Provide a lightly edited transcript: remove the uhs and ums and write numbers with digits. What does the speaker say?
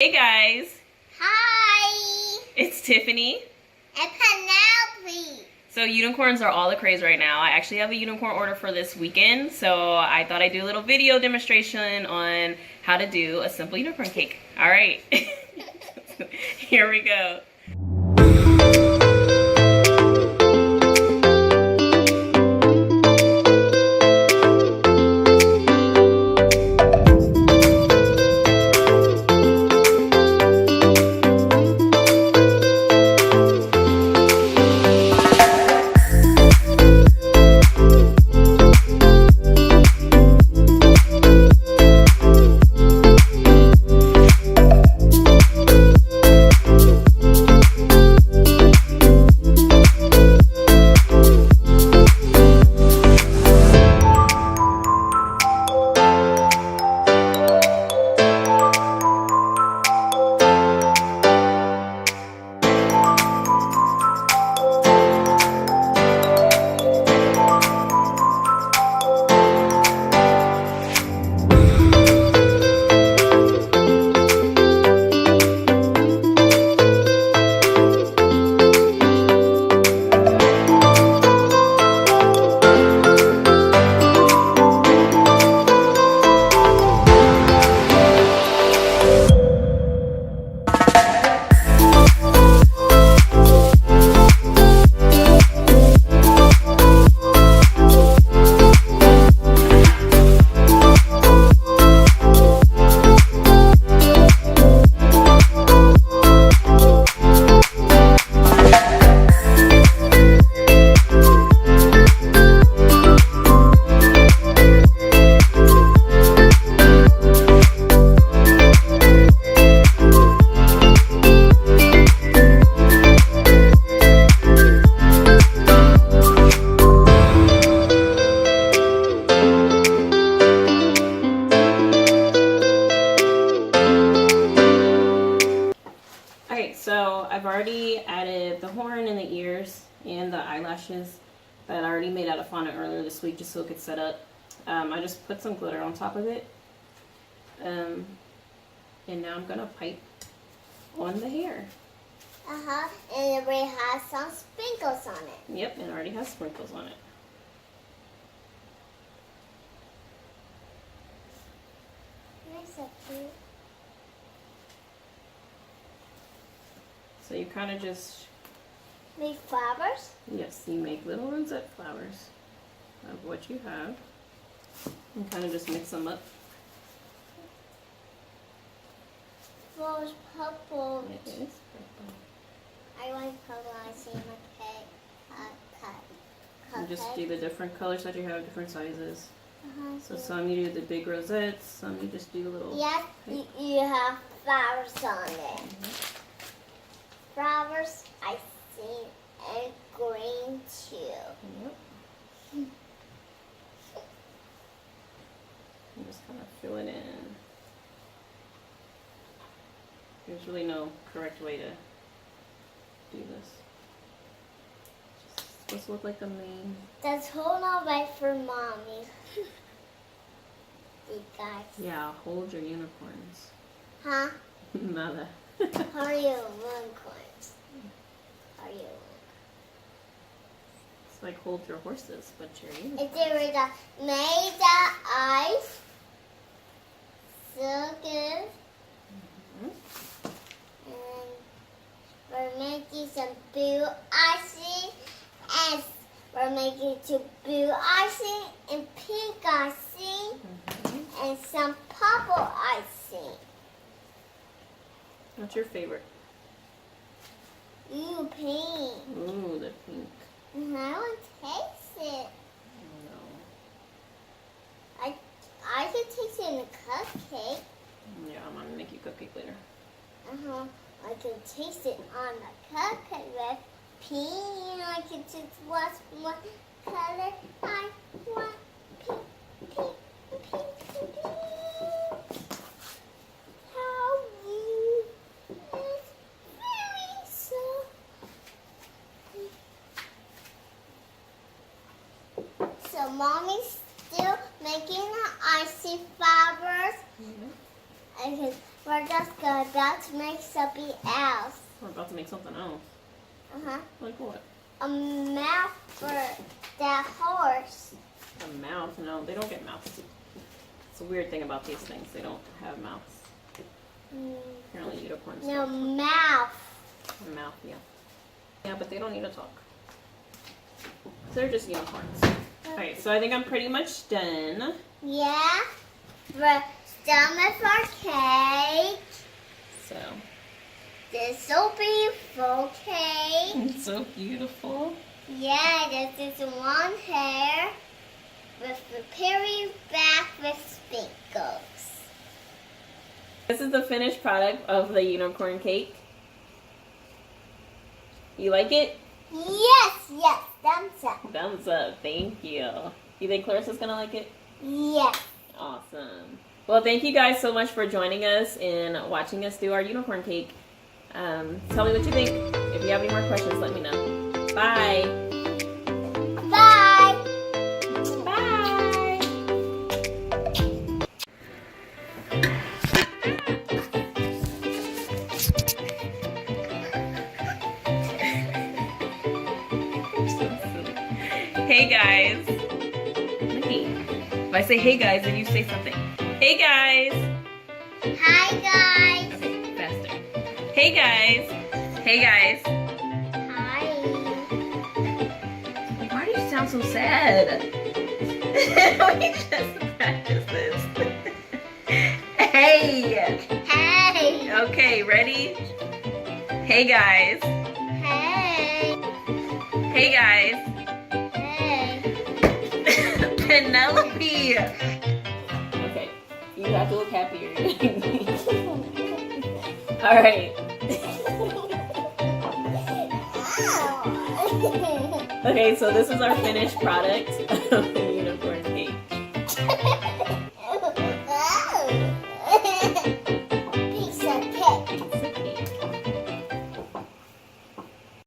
Hey guys, Hi! it's Tiffany. And Penelope. So unicorns are all the craze right now. I actually have a unicorn order for this weekend, so I thought I'd do a little video demonstration on how to do a simple unicorn cake. All right, here we go. Alright, so I've already added the horn and the ears and the eyelashes that I already made out of fondant earlier this week just so it could set up. I just put some glitter on top of it. And now I'm going to pipe on the hair. And it already has some sprinkles on it. Yep, it already has sprinkles on it. Nice, so cute. So you kind of just... Make flowers? Yes, you make little rosette flowers of what you have. And kind of just mix them up. Flowers purple. It is purple. I like purple. I see my cake. You just do the different colors that you have, different sizes. So So some you do the big rosettes, some you just do little... yes, you have flowers on it. Flowers, I see, and green too. Yep. You just kind of fill it in. There's really no correct way to do this. It's supposed to look like a mane. That's hold on right for mommy. You guys. Yeah, hold your unicorns. Huh? Nada. How are you unicorns? How are you? It's like hold your horses, but your unicorns. If they were made the eyes so good. And we're making some blue icing, and we're making some blue icing and pink icing and some purple icing. What's your favorite? Ooh, pink. Ooh, the pink. And I want to taste it. No. I can taste it in a cupcake. Yeah, I'm gonna make you cupcake later. I can taste it on the cupcake with pink. I can just watch what color I want. Pink, pink, pink, pink, pink. How you is very soft. So mommy's still making the icy flowers. And We're just about to make something else. We're about to make something else. Uh-huh. Like what? A mouth for that horse. A mouth? No, they don't get mouths. It's a weird thing about these things. They don't have mouths. Apparently unicorns No, don't. mouth. A mouth, yeah. Yeah, but they don't need to talk. They're just unicorns. Alright, so I think I'm pretty much done. Yeah. We're done with our cake. So, This so beautiful cake. it's so beautiful. Yeah, this is one hair with the period back with spinkles. This is the finished product of the unicorn cake. You like it? Yes, yes, thumbs up. Thumbs up. Thank you. You think Clarissa's gonna like it? Yes. Awesome. Well, thank you guys so much for joining us and watching us do our unicorn cake. Tell me what you think. If you have any more questions, let me know. Bye. Bye. Bye. Hey guys. Nikki, if I say hey guys, then you say something. Hey guys. Hi, guys. Okay, faster. Hey guys. Hey guys. Hi. Why do you sound so sad? We just practiced this. Hey. Hey. Okay, ready? Hey guys. Hey. Hey guys. Hey. Penelope. Okay, you have to look happier. All right. Okay, so this is our finished product.